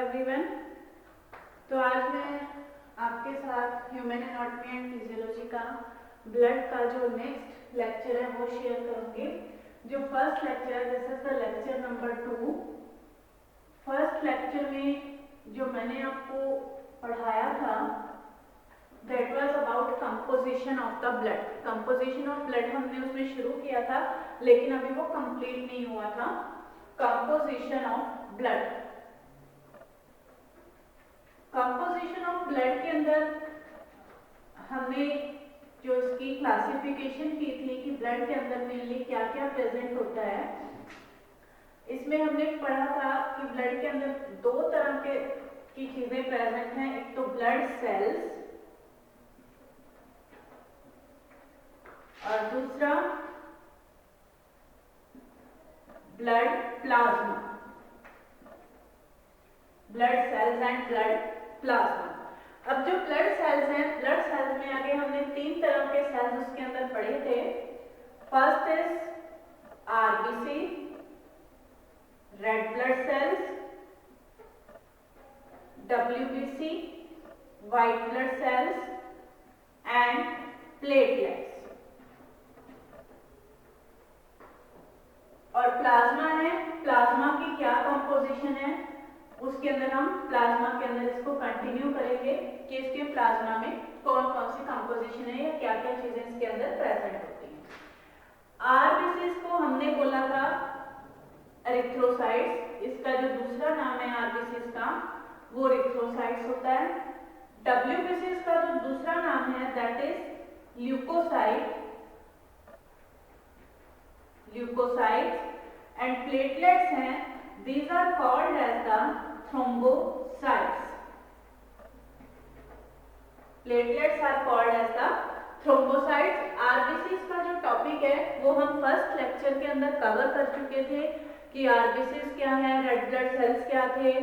Everyone. तो आज मैं आपके साथ ह्यूमन एनाटॉमी एंड फिजियोलॉजी का ब्लड का जो नेक्स्ट लेक्चर है वो शेयर करूंगी। जो फर्स्ट लेक्चर है, this is the lecture number 2। First lecture में जो मैंने आपको पढ़ाया था that was about composition of the blood. Composition of blood हमने उसमें शुरू किया था, लेकिन अभी वो कंप्लीट नहीं हुआ था। Composition of blood, composition of blood के अंदर हमने जो इसकी क्लासिफिकेशन की थी कि ब्लड के अंदर मेनली क्या क्या प्रेजेंट होता है, इसमें हमने पढ़ा था कि ब्लड के अंदर दो तरह की चीजें प्रेजेंट हैं। एक तो ब्लड सेल्स और दूसरा blood plasma. Blood cells and blood plasma. अब जो ब्लड सेल्स हैं, ब्लड सेल्स में आगे हमने तीन तरह के सेल्स उसके अंदर पढ़े थे। First is RBC, red blood cells, WBC, white blood sales and platelets. और प्लाज्मा है, प्लाज्मा की क्या कंपोजिशन है उसके अंदर हम प्लाज्मा के अंदर इसको कंटिन्यू करेंगे कि इसके प्लाज्मा में कौन कौन सी कंपोजिशन है या क्या क्या चीजें इसके अंदर प्रेजेंट होती हैं। आरबीसीज को हमने बोला था एरिथ्रोसाइट्स, इसका जो दूसरा नाम है आरबीसीज का वो एरिथ्रोसाइट्स होता है। डब्ल्यूबीसीज का जो दूसरा नाम है that is leucocyte, leucocytes. And platelets हैं, these are called as the thrombocytes. Platelets are called as the thrombocytes. RBCs का जो टॉपिक है वो हम फर्स्ट लेक्चर के अंदर कवर कर चुके थे कि RBCs क्या है, रेड ब्लड सेल्स क्या थे,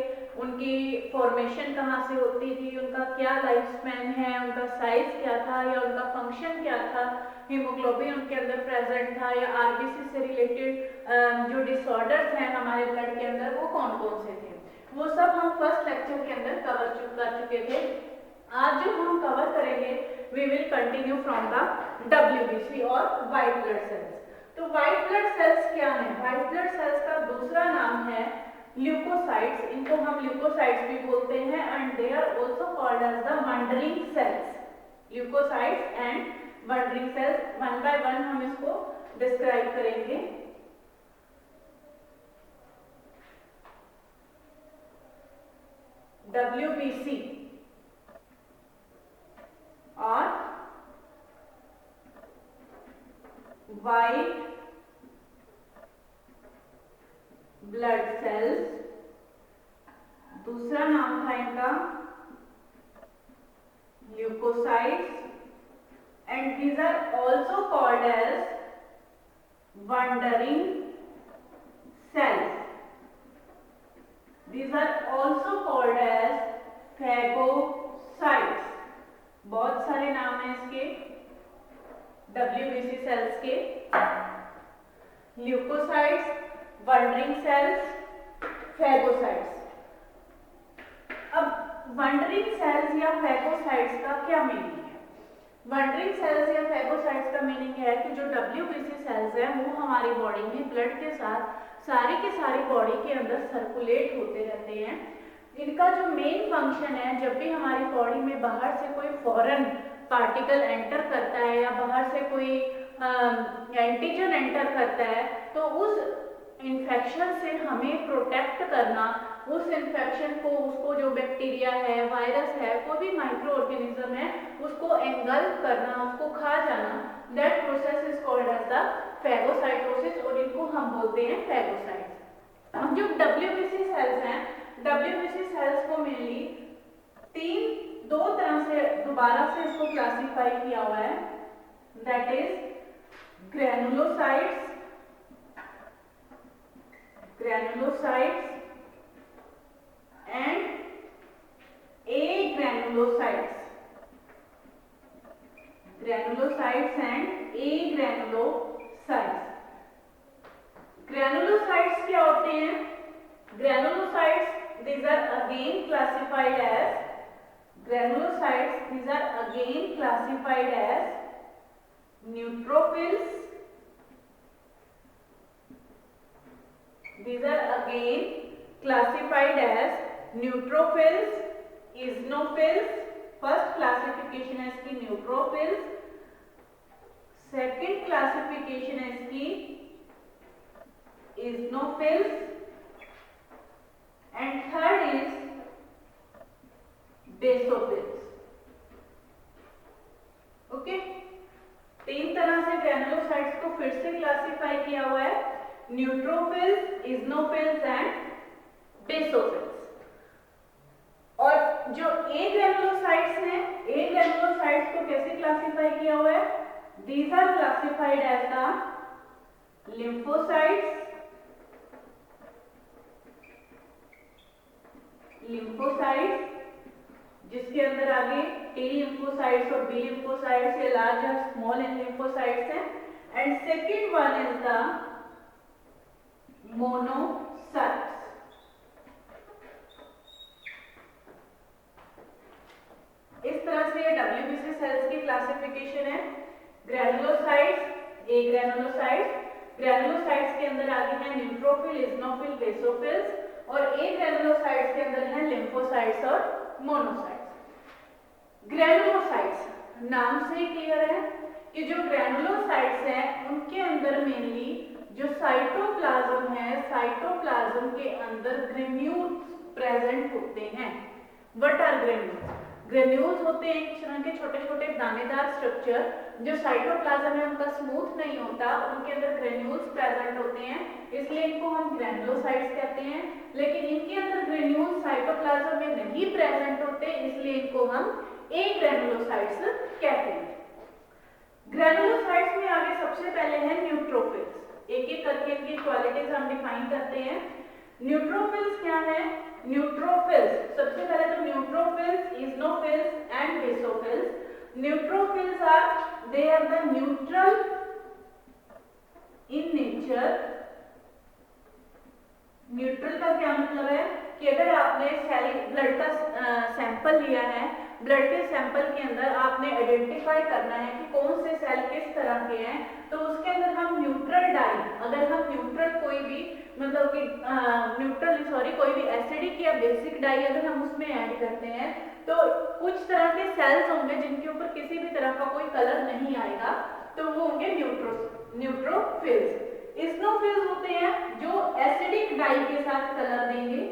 उनकी फॉर्मेशन कहाँ से होती थी, उनका क्या लाइफ स्पैन है, उनका साइज क्या था या उनका फंक्शन क्या था, हीमोग्लोबिन उनके अंदर प्रेजेंट था या आरबीसी से रिलेटेड जो डिसऑर्डर्स हैं हमारे ब्लड के अंदर वो कौन कौन से थे, वो सब हम फर्स्ट लेक्चर के अंदर कवर कर चुके थे। आज जो हम कवर करेंगे we will continue from the WBC और व्हाइट ब्लड सेल्स। तो व्हाइट ब्लड सेल्स क्या है? व्हाइट ब्लड सेल्स का दूसरा नाम है ल्यूकोसाइट्स। इनको हम ल्यूकोसाइट्स भी बोलते हैं and they are also called as the wandering cells. Leucocytes and wandering cells, one by one हम इसको डिस्क्राइब करेंगे। डब्ल्यूबीसी और व्हाइट ब्लड सेल्स, दूसरा नाम था इनका leukocytes and these are also called as wandering cells. These are also called as phagocytes. बहुत सारे नाम हैं इसके WBC सेल्स के, ल्यूकोसाइट्स, वंडरिंग सेल्स, फैगोसाइट्स। अब वंडरिंग सेल्स या फैगोसाइट्स का क्या मीनिंग है? वंडरिंग सेल्स या फैगोसाइट्स का मीनिंग है कि जो डब्ल्यूबीसी सेल्स हैं वो हमारी बॉडी में ब्लड के साथ सारी की सारी बॉडी के अंदर सर्कुलेट होते रहते हैं। इनका जो मेन फंक्शन है, जब भी हमारी बॉडी में बाहर से कोई फॉरेन पार्टिकल एंटर करता है या बाहर से कोई एंटीजन एंटर करता है तो उस इन्फेक्शन से हमें प्रोटेक्ट करना, उस इन्फेक्शन को, उसको जो बैक्टीरिया है, वायरस है, कोई भी माइक्रो ऑर्गेनिज्म है उसको एंगल्फ करना, उसको खा जाना, that process is called as the phagocytosis और इनको हम बोलते हैं फैगोसाइट्स। अब जो डब्ल्यूबीसी सेल्स हैं, डब्ल्यूबीसी सेल्स को मेनली दो तरह से दोबारा से इसको क्लासिफाई किया हुआ है, that is granulocytes and agranulocytes. Granulocytes and agranulocytes. Granulocytes क्या होते हैं? Granulocytes these are again classified as granulocytes. These are again classified as neutrophils. These are again classified as neutrophils, eosinophils. First classification है इसकी neutrophils. Second classification है इसकी eosinophils. And third is basophils. Okay, तीन तरह से granulocytes को फिर से क्लासिफाई किया हुआ है, न्यूट्रोफिल्स, इजनोफिल्स एंड बेसोफिल्स। और जो ए ग्रैनुलोसाइट्स हैं, ए ग्रैनुलोसाइट्स को कैसे क्लासिफाई किया हुआ है? These are classified as the lymphocytes, जिसके अंदर आगे टी लिम्फोसाइट्स और बी लिम्फोसाइट्स या लार्ज और स्मॉल लिम्फोसाइट्स हैं। And second one is the monocytes. इस तरह से डब्ल्यूबीसी सेल्स की क्लासिफिकेशन है। ग्रैनुलोसाइट्स, ए ग्रैनुलोसाइट्स, ग्रैनुलोसाइट्स के अंदर आगे हैं न्यूट्रोफिल, इजनोफिल, बेसोफिल्स, और ए ग्रैनुलोसाइट्स के अंदर हैं लिम्फोसाइट्स और मोनोसाइट्स। ग्रैनुलोसाइट्स नाम से ही क्लियर है कि जो ग्रैनुलोसाइट्स हैं उनके अंदर मेनली जो साइटोप्लाज्म है, साइटोप्लाज्म के अंदर ग्रेन्यूल्स प्रेजेंट होते हैं। What are granules? ग्रेन्यूल्स होते हैं एक तरह के छोटे छोटे दानेदार स्ट्रक्चर, जो साइटोप्लाज्म है उनका स्मूथ नहीं होता, उनके अंदर ग्रेन्यूल्स प्रेजेंट होते हैं, इसलिए इनको हम ग्रैनुलोसाइट्स कहते हैं। लेकिन इनके अंदर ग्रेन्यूल्स साइटोप्लाज्म में नहीं प्रेजेंट होते, इसलिए इनको हम ए ग्रैनुलोसाइट्स कहते हैं। ग्रैनुलोसाइट्स में आगे सबसे पहले है न्यूट्रोफिल्स। एक एक करके इनकी क्वालिटीज हम डिफाइन करते हैं। न्यूट्रोफिल्स क्या है? न्यूट्रोफिल्स सबसे पहले तो neutrophils, eosinophils and basophils. Neutrophils are they are the neutral in nature. Neutral का क्या मतलब है कि अगर आपने ब्लड का सैंपल लिया है, ब्लड के सैंपल के अंदर आपने आइडेंटिफाई करना है कि कौन से सेल किस तरह के हैं, तो उसके अंदर हम न्यूट्रल डाई, अगर हम न्यूट्रल कोई भी मतलब कि कोई भी एसिडिक या बेसिक डाई अगर हम उसमें ऐड करते हैं तो कुछ तरह के सेल्स होंगे जिनके ऊपर किसी भी तरह का कोई कलर नहीं आएगा, तो वो होंगे न्यूट्रोफिल्स। इस्नोफिल्स होते हैं जो एसिडिक डाई के साथ कलर देंगे,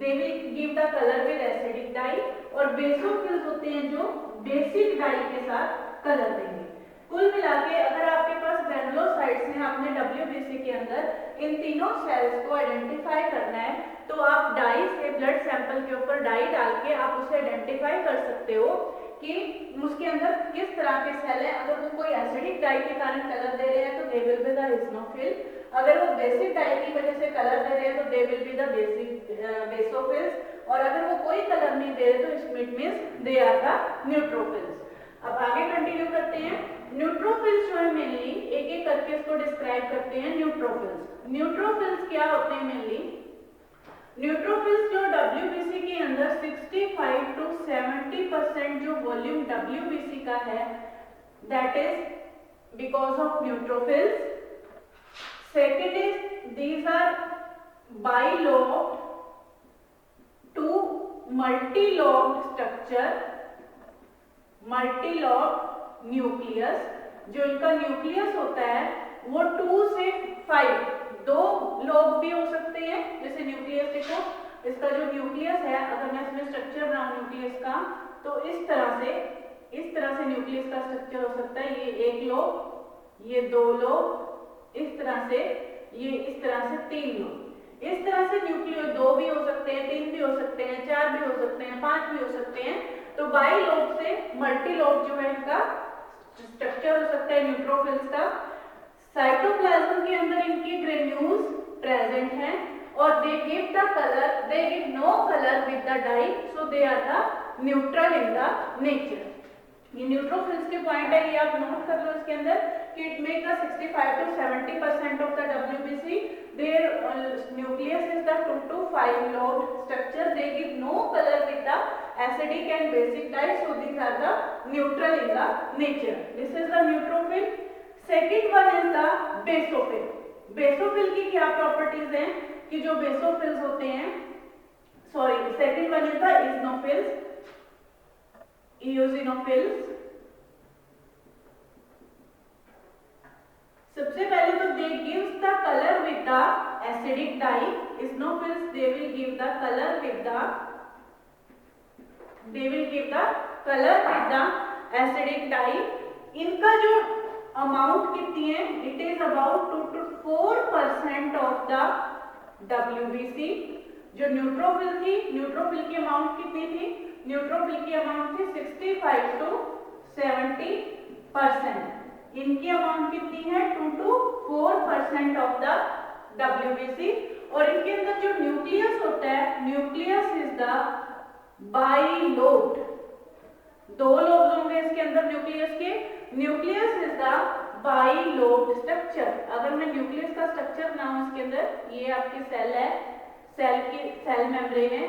they will give the color with acidic dye। और बेसोफिल्स होते हैं जो बेसिक डाई के साथ कलर देंगे। कुल मिला के अगर आपके पास ग्रैनुलोसाइट्स हैं, आपने डब्ल्यूबीसी के अंदर इन तीनों सेल्स को आइडेंटिफाई करना है, तो आप डाई से ब्लड सैंपल के ऊपर डाई डाल के आप उसे आइडेंटिफाई कर सकते हो कि उसके अंदर किस तरह के सेल हैं। अगर वो कोई एसिडिक डाई के कारण कलर दे रहे हैं तो they will be the eosinophil, अगर वो बेसिक डाई की वजह से कलर दे रहे हैं तो they will be the basophils, और अगर वो कोई कलर नहीं दे रहे तो it means they are the neutrophils. अब आगे कंटिन्यू करते हैं। न्यूट्रोफिल्स जो है मेनली एक एक करके इसको डिस्क्राइब करते हैं। न्यूट्रोफिल्स क्या होते हैं मेनली? न्यूट्रोफिल्स जो डब्ल्यूबीसी के अंदर 65 to 70% जो वॉल्यूम डब्ल्यूबीसी का है, that is because of neutrophils. Second is these are bilobed to multilobed structure, multilobed nucleus. जो इनका न्यूक्लियस होता है वो 2 से 5, 2 लोब भी हो सकते हैं। जैसे न्यूक्लियस देखो, इसका जो न्यूक्लियस है, अगर मैं इसमें स्ट्रक्चर बनाऊं न्यूक्लियस का, तो इस तरह से न्यूक्लियस का स्ट्रक्चर हो सकता है। ये 1 लोब, ये 2 लोब, इस तरह से 3 लोब। इस तरह से न्यूक्लियस 2 भी हो सकते हैं, 3 भी हो सकते हैं, 4 भी हो सकते हैं, 5 भी हो सकते हैं। तो बाइलोब से मल्टीलोब जो है इनका स्ट्रक्चर हो सकता है न्यूट्रोफिल्स का। साइटोप्लाज्म के अंदर इनके ग्रेन्यूल्स प्रेजेंट हैं और they give no colour with the dye, so they are the neutral in the nature. ये न्यूट्रोफिल्स के पॉइंट है, ये आप नोट कर लो इसके अंदर कि it make the 65 to 70% of the WBC. Their nucleus is the 2 to 5 lobed structure. They give no color with the acidic and basic dye, so these are the neutral in the nature. This is the neutrophil. Second one is the basophil. Basophil की क्या properties हैं कि जो basophils होते हैं, sorry, second one is the eosinophils, eosinophils. सबसे पहले तो they gives the colour with the acidic dye. Eosinophils they will give the colour with the acidic dye. इनका जो अमाउंट कितनी है, it is about 2 to 4% of the WBC. जो neutrophil थी, neutrophil की अमाउंट कितनी थी, न्यूट्रोफिल की अमाउंट थी 65 to 70%. इनकी अमाउंट कितनी है, 2 to 4% ऑफ द WBC. और इनके अंदर जो न्यूक्लियस होता है, न्यूक्लियस इज द बाइलोब्ड. दो लोब्स होंगे इसके अंदर न्यूक्लियस के. Nucleus is the bilobed structure. अगर मैं न्यूक्लियस का स्ट्रक्चर बनाऊं इसके अंदर, ये आपकी सेल है, सेल मेम्ब्रेन है,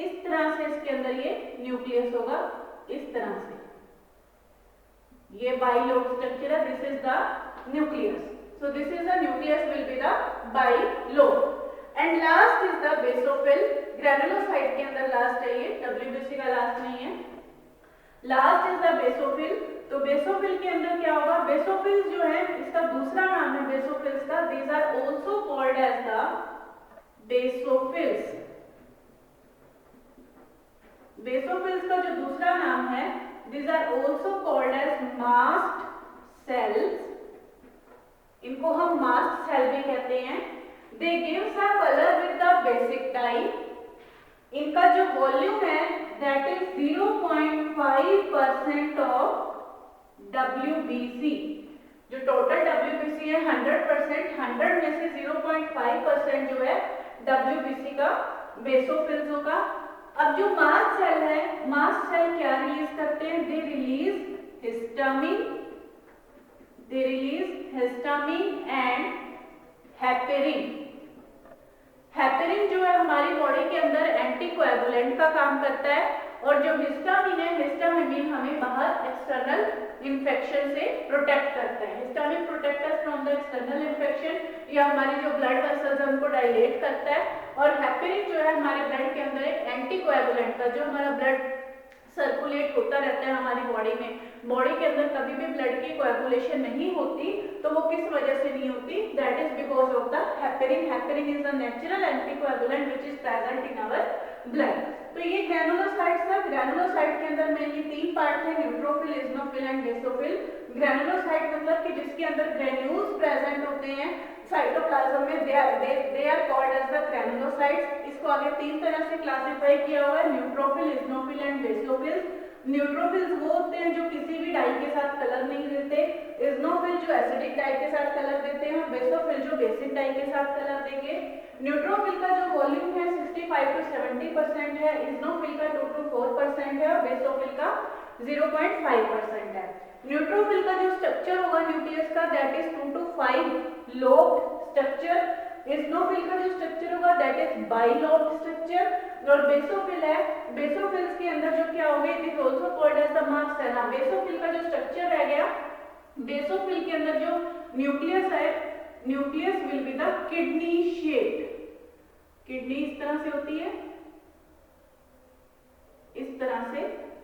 इस तरह से इसके अंदर ये न्यूक्लियस होगा, इस तरह से ये बाइलोब्ड स्ट्रक्चर है. This is the nucleus. So this is the nucleus will be the bilobe. And last is the basophil. Granulocyte के अंदर लास्ट है ये, WBC का लास्ट नहीं है. Last is the basophil. तो बेसोफिल के अंदर क्या होगा, बेसोफिल्स जो है, इसका दूसरा नाम है बेसोफिल्स का. These are also called as the basophils. Basophils का जो दूसरा नाम है, these are also called as mast cells. इनको हम मास्ड सेल भी कहते हैं. They gives a colour with the basic dye. इनका जो वॉल्यूम है दैट इज 0.5% ऑफ WBC. जो टोटल WBC है 100%, 100 में से 0.5% जो है WBC का बेसोफिल्स होगा. अब जो मास्ट सेल है, मास्ट सेल क्या रिलीज करते हैं, they release histamine and heparin. Heparin जो है हमारी बॉडी के अंदर एंटीकोएगुलेंट का काम करता है, और जो हिस्टामिन है, हिस्टामिन हमें बाहर एक्सटर्नल इन्फेक्शन से प्रोटेक्ट करता है. Histamine protect us from the external infection, या हमारी जो ब्लड वेसल्स है उनको डायलेट करता है. और हेपेरिन जो है हमारे ब्लड के अंदर एक एंटीकोएगुलेंट का, जो हमारा ब्लड सर्कुलेट होता रहता है हमारी बॉडी में, बॉडी के अंदर कभी भी ब्लड की कोएगुलेशन नहीं होती, तो वो किस वजह से नहीं होती, that is because of the heparin. Heparin is the natural anticoagulant which is present in our blood. तो ये ग्रैनुलोसाइट्स है. ग्रैनुलोसाइट के अंदर मेनली 3 पार्ट है, neutrophil, eosinophil and basophil. Granulocyte मतलब कि जिसके अंदर ग्रेन्यूल्स प्रेजेंट होते हैं साइटोप्लाज्म में, they are called as the granulocytes. इसको आगे 3 तरह से क्लासिफाई किया हुआ है, neutrophil, eosinophil and basophil. Neutrophils वो होते हैं जो किसी भी डाई के साथ कलर नहीं देते, इजनोफिल जो एसिडिक डाई के साथ कलर देते हैं, बेसोफिल जो बेसिक डाई के साथ कलर देंगे. न्यूट्रोफिल का जो वॉल्यूम है 65 to 70% है, इजनोफिल का 2 to 4% है, और बेसोफिल का 0.5% है. न्यूट्रोफिल का जो स्ट्रक्चर होगा न्यूक्लियस का, that is 2 to 5 lobed structure. Eosinophil का जो स्ट्रक्चर होगा दैट इज बाइलोब्ड स्ट्रक्चर. और बेसोफिल है, बेसोफिल्स के अंदर जो क्या होगा, it is also called as the mast cell. Basophil का जो स्ट्रक्चर रह गया, बेसोफिल के अंदर जो न्यूक्लियस है, nucleus will be the kidney shaped. Kidney इस तरह से होती है, इस तरह से.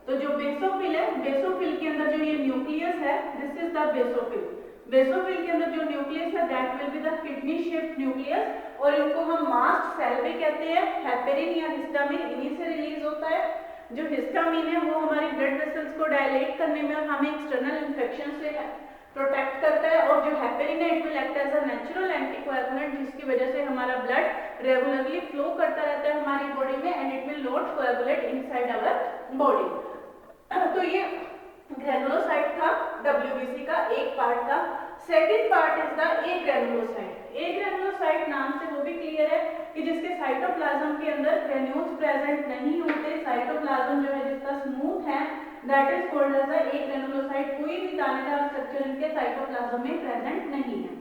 तो जो बेसोफिल है, बेसोफिल के अंदर जो ये न्यूक्लियस है, this is the basophil. Basophil के अंदर जो न्यूक्लियस है that will be the kidney shaped nucleus, और इनको हम मास्ट सेल भी कहते हैं. हेपेरिन या हिस्टामिन इन्हीं से रिलीज होता है. जो हिस्टामिन है वो हमारी ब्लड वेसल्स को डायलेट करने में और हमें एक्सटर्नल इन्फेक्शन से प्रोटेक्ट करता है. और जो हेपेरिन है, it will act as a natural anticoagulant, जिसकी वजह से हमारा ब्लड रेगुलरली फ्लो करता रहता है हमारी बॉडी में, and it will not coagulate inside our body. तो ये ग्रैनुलोसाइट था, WBC का एक पार्ट था. Second part is the agranulocyte. Agranulocyte नाम से वो भी क्लियर है कि जिसके साइटोप्लाज्म के अंदर ग्रेन्यूल्स प्रेजेंट नहीं होते. साइटोप्लाज्म जो है जिसका स्मूथ है, that is called as agranulocyte. कोई भी दानेदार स्ट्रक्चर इनके साइटोप्लाज्म में प्रेजेंट नहीं है।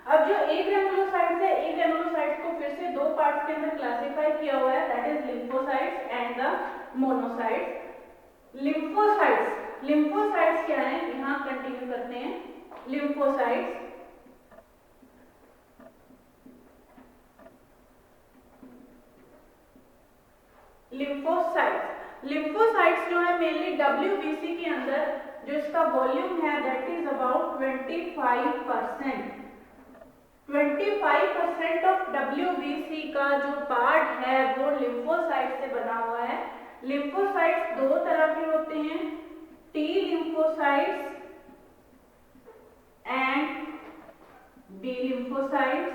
अब जो ए ग्रेनुलोसाइट्स है, ए ग्रेनुलोसाइट्स को फिर से दो पार्ट्स के अंदर क्लासिफाई किया हुआ है, that is lymphocytes and the monocytes. Lymphocytes क्या है, यहाँ कंटिन्यू करते हैं। लिम्फोसाइट्स लिम्फोसाइट्स जो है मेनली WBC के अंदर जो इसका वॉल्यूम है that is about 25%। 25% of WBC का जो पार्ट है वो लिम्फोसाइट से बना हुआ है। लिम्फोसाइट्स दो तरह के होते हैं, T lymphocytes and B lymphocytes.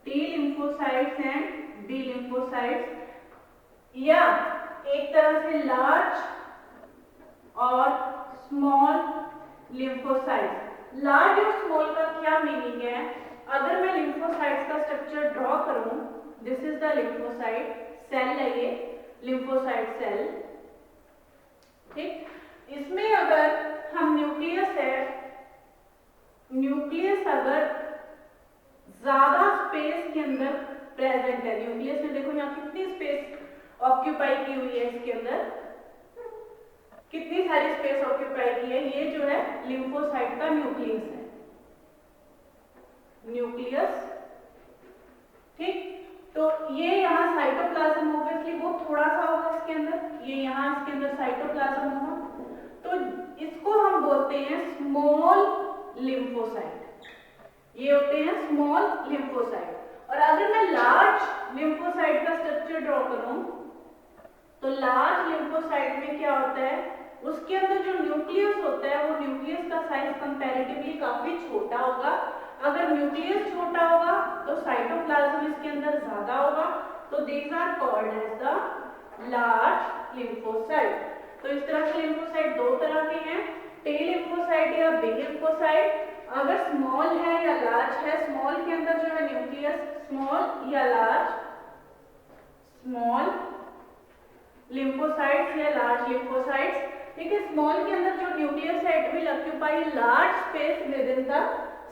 T lymphocytes and B lymphocytes, या एक तरह से लार्ज और स्मॉल लिम्फोसाइट्स। लार्ज और स्मॉल का क्या मीनिंग है, अगर मैं लिम्फोसाइट्स का स्ट्रक्चर ड्रॉ करूं, this is the lymphocyte cell है, ये लिम्फोसाइट सेल, ठीक। इसमें अगर हम न्यूक्लियस है, न्यूक्लियस अगर ज्यादा स्पेस के अंदर प्रेजेंट है, न्यूक्लियस में देखो यहाँ कितनी स्पेस ऑक्यूपाई की हुई है, इसके अंदर कितनी सारी स्पेस ऑक्यूपाई की है, ये जो है लिम्फोसाइट का न्यूक्लियस है, न्यूक्लियस, ठीक। तो ये यहाँ साइटोप्लाज्म ऑब्वियसली वो थोड़ा सा होगा इसके अंदर, ये यहाँ इसके अंदर साइटोप्लाज्म होगा, तो इसको हम बोलते हैं स्मॉल लिम्फोसाइट, ये होते हैं स्मॉल लिम्फोसाइट। और अगर मैं लार्ज लिम्फोसाइट का स्ट्रक्चर ड्रॉ करूं, तो लार्ज लिम्फोसाइट में क्या होता है, उसके अंदर जो न्यूक्लियस होता है वो न्यूक्लियस का साइज कंपैरेटिवली काफी छोटा होगा। अगर न्यूक्लियस छोटा होगा तो साइटोप्लाज्म इसके अंदर ज्यादा होगा, तो these are called as the large lymphocyte. तो इस तरह से लिम्फोसाइट दो तरह के हैं, टी लिम्फोसाइट या बी लिम्फोसाइट। अगर स्मॉल है या लार्ज है, स्मॉल के अंदर जो है न्यूक्लियस स्मॉल या लार्ज, स्मॉल लिम्फोसाइट्स या लार्ज लिम्फोसाइट्स, ठीक है। स्मॉल के अंदर जो न्यूक्लियस है it will occupy large space within the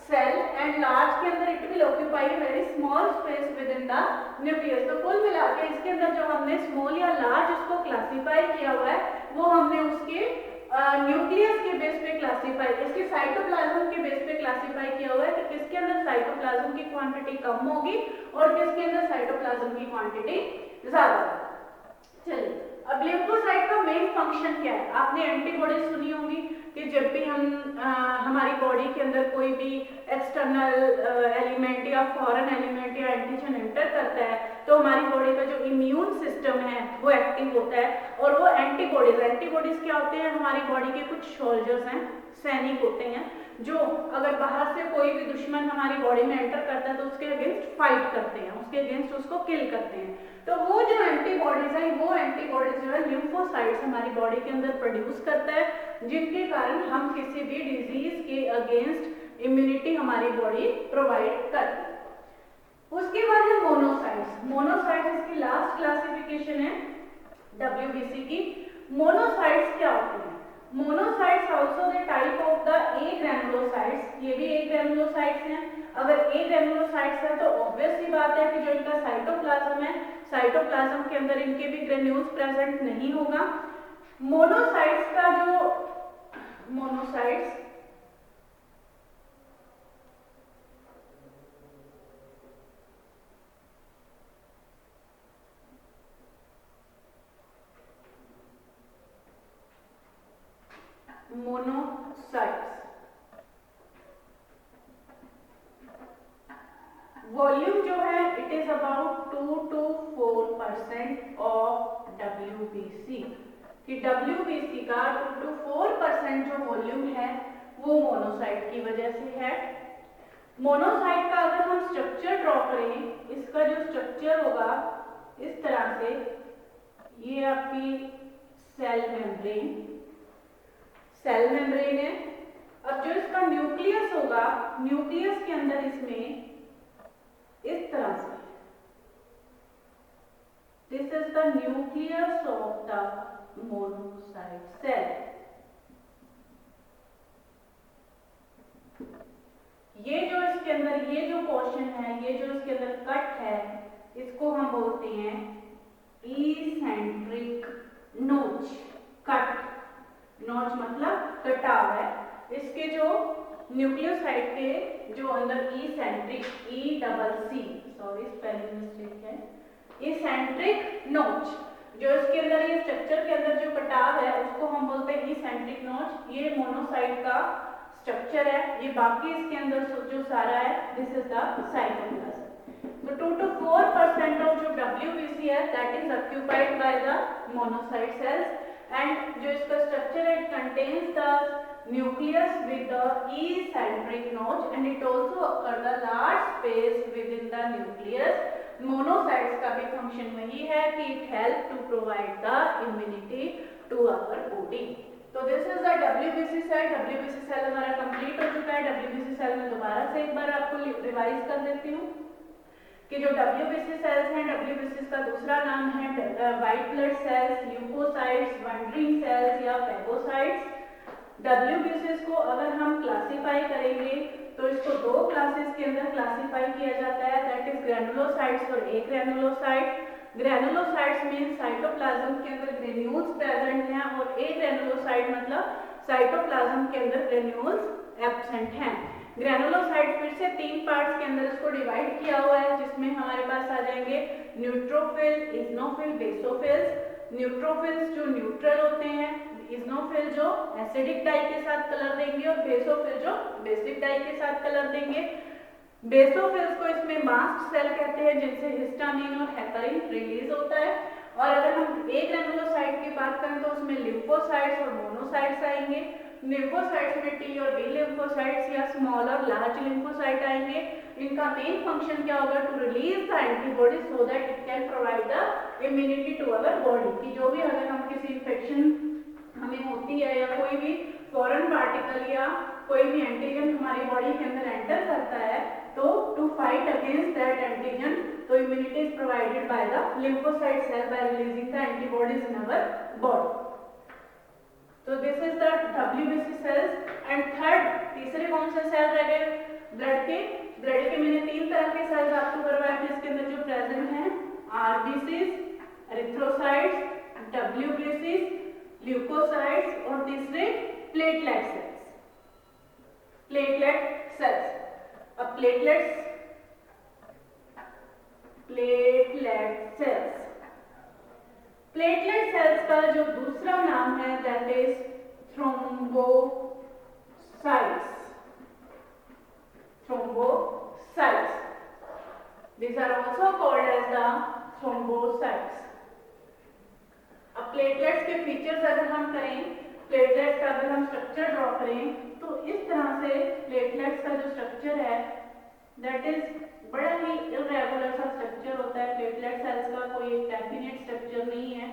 cell and large के अंदर it will occupy very small space within the nucleus. तो कुल मिला के इसके अंदर जो हमने स्मॉल या लार्ज इसको क्लासिफाई किया हुआ है वो हमने उसके न्यूक्लियस के बेस पे क्लासिफाई, इसके साइटोप्लाज्म के बेस पे क्लासिफाई किया हुआ है कि किसके अंदर साइटोप्लाज्म की क्वांटिटी कम होगी और किसके अंदर साइटोप्लाज्म की क्वांटिटी ज्यादा होगी। चलिए, अब लिम्फोसाइट का मेन फंक्शन क्या है, आपने एंटीबॉडीज सुनी होंगी कि जब भी हम हमारी बॉडी के अंदर कोई भी एक्सटर्नल एलिमेंट या फॉरेन एलिमेंट या एंटीजन एंटर करता है तो हमारी बॉडी का जो इम्यून सिस्टम है वो एक्टिव होता है, और वो एंटीबॉडीज क्या होते हैं, हमारी बॉडी के कुछ सोल्जर्स हैं, सैनिक होते हैं, जो अगर बाहर से कोई भी दुश्मन हमारी बॉडी में एंटर करता है तो उसके अगेंस्ट फाइट करते हैं, उसके अगेंस्ट उसको किल करते हैं। तो वो जो एंटीबॉडीज है, वो एंटीबॉडीज जो है लिम्फोसाइट्स हमारी बॉडी के अंदर प्रोड्यूस करता है, जिनके कारण हम किसी भी डिजीज के अगेंस्ट इम्यूनिटी हमारी बॉडी प्रोवाइड करती है। उसके बाद है मोनोसाइट्स। मोनोसाइट्स इसकी लास्ट क्लासिफिकेशन है WBC की। मोनोसाइट्स क्या होते हैं, monocytes also the type of the A granulocytes, ये भी ए ग्रैनुलोसाइट्स हैं। अगर ए ग्रैनुलोसाइट्स है तो ऑब्वियस सी बात है कि जो इनका साइटोप्लाज्म है, साइटोप्लाज्म के अंदर इनके भी ग्रेन्यूल्स प्रेजेंट नहीं होगा। मोनोसाइट्स का जो मोनोसाइट्स वॉल्यूम जो है it is about 2 to 4% of WBC, कि WBC का 2 to 4% जो वॉल्यूम है वो मोनोसाइट की वजह से है। मोनोसाइट का अगर हम स्ट्रक्चर ड्रॉ करें, इसका जो स्ट्रक्चर होगा इस तरह से, ये आपकी सेल मेम्ब्रेन है। अब जो इसका न्यूक्लियस होगा, न्यूक्लियस के अंदर इसमें इस तरह से, this is the nucleus of the monocyte cell। ये जो इसके अंदर ये जो पोर्शन है, ये जो इसके अंदर कट है, इसको हम बोलते हैं इसेंट्रिक नोच। कट, नोच मतलब कटाव है। इसके जो न्यूक्लियोसाइड के जो अंदर इसेंट्रिक, सॉरी स्पेलिंग मिस्टेक है, इसेंट्रिक नोच, जो इसके अंदर ये स्ट्रक्चर के अंदर जो कटाव है उसको हम बोलते हैं इसेंट्रिक नोच। ये मोनोसाइट का स्ट्रक्चर है। ये बाकी इसके अंदर जो सारा है, दिस इज द साइटोप्लाज्म। तो 2 to 4% ऑफ जो WBC है that is occupied by the monocyte cells, and जो इसका स्ट्रक्चर है it contains the nucleus with the eccentric notch and it also occur the large space within the nucleus. Monocytes का भी function वही है कि it help to provide the immunity to our body. तो this is the WBC cell. WBC cell हमारा complete हो चुका है। WBC सेल में दोबारा से एक बार आपको रिवाइज कर देती हूँ कि जो WBC सेल्स हैं, WBC का दूसरा नाम है white blood cells, leucocytes, wandering cells या फेगोसाइट्स। WBC को अगर हम क्लासिफाई करेंगे तो इसको दो क्लासेस के अंदर क्लासिफाई किया जाता है, दैट इज ग्रैनुलोसाइट्स और एग्रैनुलोसाइट। ग्रैनुलोसाइट्स मीन साइटोप्लाज्म के अंदर ग्रेन्यूल्स प्रेजेंट हैं, और एग्रैनुलोसाइट मतलब साइटोप्लाज्म के अंदर ग्रेन्यूल्स एब्सेंट हैं। ग्रैनुलोसाइट फिर से 3 पार्ट्स के अंदर इसको डिवाइड किया हुआ है, जिसमें हमारे पास आ जाएंगे न्यूट्रोफिल, इज़नोफिल, बेसोफिल्स। न्यूट्रोफिल्स जो न्यूट्रल होते हैं, इज़नोफिल जो एसिडिक डाई के साथ कलर देंगे, और बेसोफिल जो बेसिक डाई के साथ कलर देंगे। बेसोफिल्स को इसमें मास्ट सेल कहते हैं, जिनसे हिस्टामिन और हेपरिन रिलीज होता है। और अगर हम एग्रैनुलोसाइट की बात करें तो उसमें लिम्फोसाइट्स और मोनोसाइट्स आएंगे। लिम्फोसाइट्स में टी और बी लिम्फोसाइट्स या स्मॉल और लार्ज लिम्फोसाइट आएंगे। इनका मेन फंक्शन क्या होगा? To release the antibody so that it can provide the immunity to our body. कि जो भी अगर हम किसी इन्फेक्शन हमें होती है या कोई भी फॉरेन पार्टिकल या कोई भी एंटीजन हमारी बॉडी के अंदर एंटर करता है, तो to fight against that antigen, तो immunity is provided by the lymphocyte cell by releasing the antibodies in our body. तो this is the WBC cells. And third, तीसरे कौन से सेल रह गए? ब्लड के। ब्लड के मैंने 3 तरह के सेल्स आपको करवाए थे, इसके अंदर जो प्रेजेंट हैं RBCs, एरिथ्रोसाइट्स, WBCs, ल्यूकोसाइट्स और तीसरे प्लेटलेट सेल्स। Platelet cells. अब प्लेटलेट सेल्स, प्लेटलेट सेल्स का जो दूसरा नाम है that is thrombocytes. Thrombocytes, these are also called as the thrombocytes। अब प्लेटलेट्स के फीचर्स अगर हम करें, प्लेटलेट्स का अगर हम स्ट्रक्चर ड्रॉ करें, तो इस तरह से प्लेटलेट्स का जो स्ट्रक्चर है दैट इज बड़ा ही इरेगुलर सा स्ट्रक्चर होता है। प्लेटलेट सेल्स का कोई एक डेफिनेट स्ट्रक्चर नहीं है।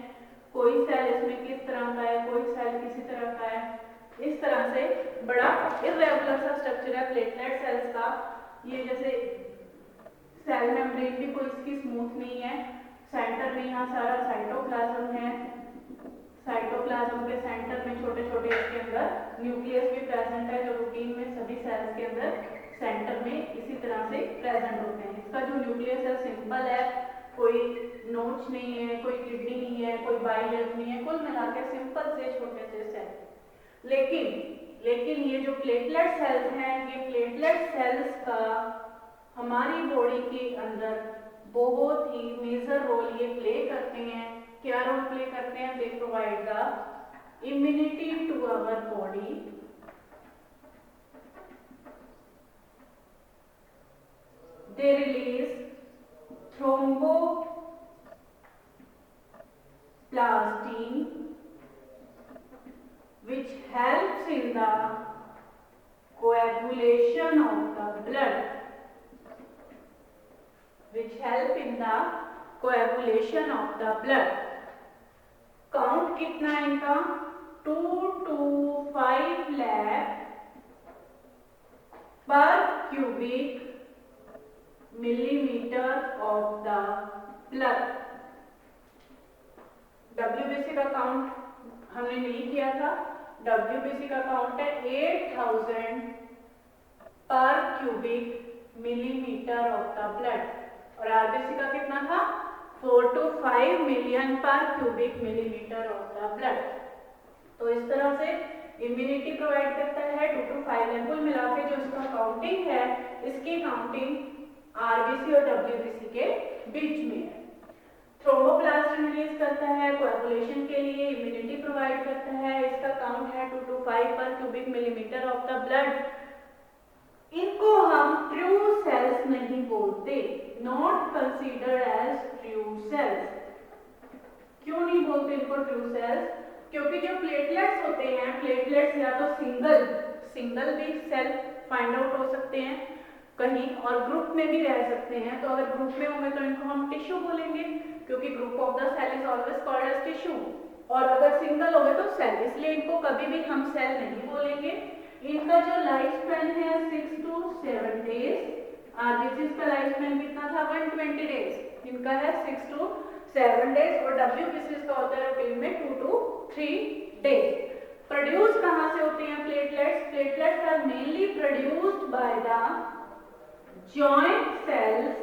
कोई सेल इसमें किस तरह का है, कोई सेल किसी तरह का है, इस तरह से बड़ा इरेगुलर सा स्ट्रक्चर है प्लेटलेट सेल्स का। ये जैसे सेल मेम्ब्रेन भी कोई इसकी स्मूथ नहीं है। सेंटर में यहाँ सारा साइटोप्लाज्म है। साइटोप्लाज्म के सेंटर में छोटे छोटे इसके अंदर न्यूक्लियस भी प्रेजेंट है, जो रूटीन में सभी सेल्स के अंदर सेंटर में इसी तरह से प्रेजेंट होते हैं। इसका जो न्यूक्लियस है सिंपल है, कोई नोच नहीं है, कोई किडनी नहीं है, कोई बाइलेयर नहीं है, कुल मिलाकर सिंपल से छोटे से सेल। लेकिन ये जो प्लेटलेट सेल्स हैं, ये प्लेटलेट सेल्स का हमारी बॉडी के अंदर बहुत ही मेजर रोल ये प्ले करते हैं। क्या रोल प्ले करते हैं? They provide the immunity to our body. They release thromboplastin, which helps in the coagulation of the blood, count कितना है इनका? 2 to 5 lakh per cubic millimeter of the blood। WBC का count हमने नहीं किया था। WBC का काउंट है 8000 पर cubic millimetre of the blood और RBC का कितना था 4 to 5 मिलियन पर cubic millimetre of the blood. तो इस तरह से इम्यूनिटी प्रोवाइड करता है 2 to 5 है। कुल मिला के जो इसका काउंटिंग है, इसकी काउंटिंग RBC और WBC के बीच में है। थ्रोम्बोप्लास्ट रिलीज करता है कोएगुलेशन के लिए, इम्यूनिटी प्रोवाइड करता है, इसका काउंट है 2 to 5 पर cubic millimetre of the blood. इनको हम ट्रू सेल्स नहीं बोलते, not considered as true cells. क्यों नहीं बोलते इनको ट्रू सेल्स? क्योंकि जो प्लेटलेट्स होते हैं, प्लेटलेट्स या तो सिंगल भी सेल फाइंड आउट हो सकते हैं कहीं और ग्रुप में भी रह सकते हैं। तो अगर ग्रुप में होंगे तो इनको हम टिश्यू बोलेंगे, क्योंकि group of the cell is always called as tissue. और अगर सिंगल हो गए तो सेल, इसलिए इनको कभी भी हम सेल नहीं बोलेंगे। इनका जो लाइफ स्पैन है 6 to 7 डेज। RBC का लाइफ स्पैन कितना था 120 डेज, इनका है 6 to 7 डेज और WBC का होता है रूटीन में 2 to 3 डेज। प्रोड्यूस कहाँ से होते हैं platelets? Platelets are mainly produced by the joint cells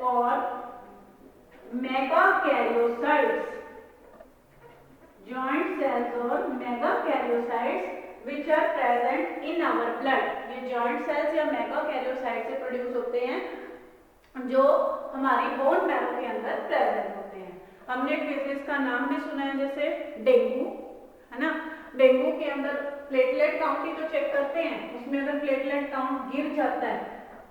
और मेगाकैरियोसाइट्स। joint cells और मेगाकैरियोसाइट्स which are present in our blood। ये joint cells या मेगाकैरियोसाइट्स से प्रोड्यूस होते हैं जो हमारी बोन मैरो के अंदर प्रेजेंट होते हैं। हमने डिजीज का नाम भी सुना है, जैसे डेंगू, है ना। डेंगू के अंदर प्लेटलेट काउंट ही तो चेक करते हैं, उसमें अगर प्लेटलेट काउंट गिर जाता है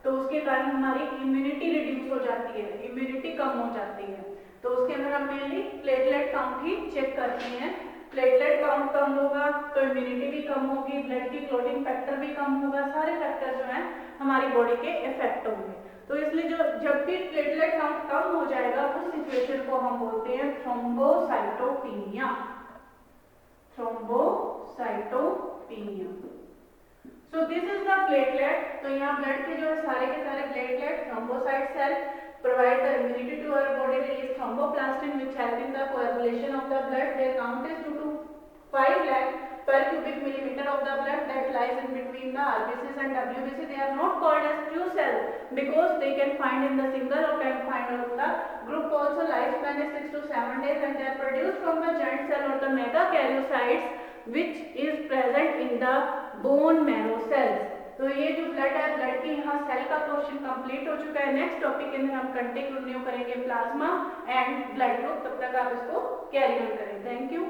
तो उसके कारण हमारी इम्यूनिटी रिड्यूस हो जाती है, इम्यूनिटी कम हो जाती है। तो उसके अंदर हम मेनली प्लेटलेट काउंट ही चेक करते हैं। प्लेटलेट काउंट कम होगा तो इम्यूनिटी भी कम होगी, ब्लड की क्लॉटिंग फैक्टर भी कम होगा, सारे फैक्टर जो हैं हमारी बॉडी के इफेक्ट होंगे। तो इसलिए जब भी प्लेटलेट काउंट कम हो जाएगा उस सिचुएशन को हम बोलते हैं thrombocytopenia. So this is the platelet. तो यहाँ ब्लड के जो सारे के सारे platelet thrombocyte cell provide the immunity to our body, release thromboplastin which help in the coagulation of the blood. Their count is 2 to 5 lakh per cubic millimeter of the blood that lies in between the RBCs and WBC. They are not called as true cells because they can find in the single or can find out the group. Also lifespan is 6 to 7 days and they are produced from the joint cell or the megakaryocytes which is present in the bone marrow cells. तो ये जो blood है, blood की यहाँ cell का portion complete हो चुका है। नेक्स्ट टॉपिक के अंदर हम कंटिन्यू करेंगे प्लाज्मा एंड ब्लड ग्रुप। तब तक आप इसको कैरी ऑन करें। Thank you.